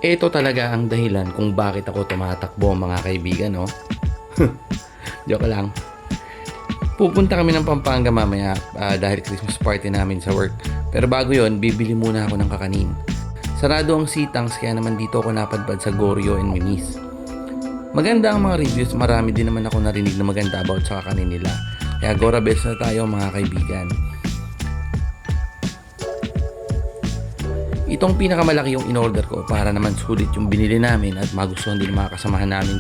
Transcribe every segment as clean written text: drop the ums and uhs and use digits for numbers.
Ito talaga ang dahilan kung bakit ako tumatakbo mga kaibigan, no? Joke lang. Pupunta kami ng Pampanga mamaya dahil Christmas party namin sa work. Pero bago yon, bibili muna ako ng kakanin. Sarado ang Sitangs kaya naman dito ako napadpad sa Goryo and Minis. Maganda ang mga reviews, marami din naman ako narinig na maganda about sa kakanin nila. Kaya Gora best na tayo mga kaibigan. Itong pinakamalaki yung in-order ko para naman sulit yung binili namin at magustuhan din mga kasamahan namin.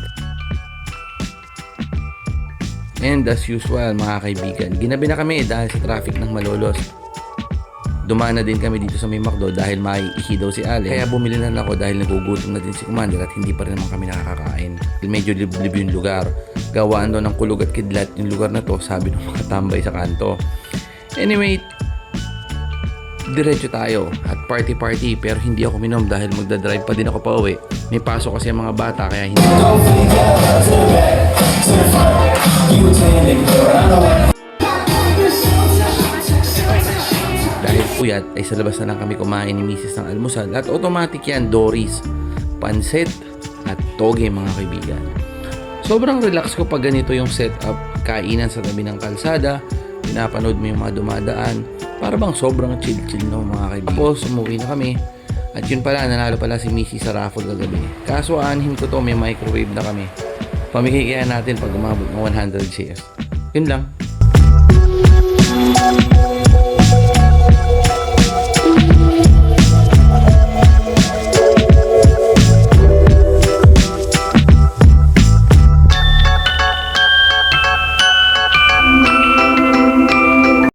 And as usual mga kaibigan, ginabi na kami dahil sa traffic ng Malolos. Dumaan na din kami dito sa may McDo dahil maiihi daw si Ale. Kaya bumili na ako dahil nagugutom na din si Commander at hindi pa rin naman kami nakakakain. Medyo liblib yung lugar. Gawaan daw ng kulog at kidlat yung lugar na to, sabi ng mga tambay sa kanto. Anyway, diretso tayo at party pero hindi ako minom dahil magdadrive pa din ako pa uwi. May pasok kasi ang mga bata kaya hindi. Dahil puyat ay sa labas na lang kami kumain ni Mrs. ng almusal at automatic yan Doris, pansit at toge mga kaibigan. Sobrang relax ko pag ganito yung setup, kainan sa tabi ng kalsada, pinapanood mo yung mga dumadaan, para bang sobrang chill no mga kaibigan. Tapos umuwi na kami at yun pala, nanalo pala si Missy sa raffle kagabi. Kaso aanhin ko to, may microwave na kami. Pamigay kaya natin pag umabot ng 100 shares. Yun lang.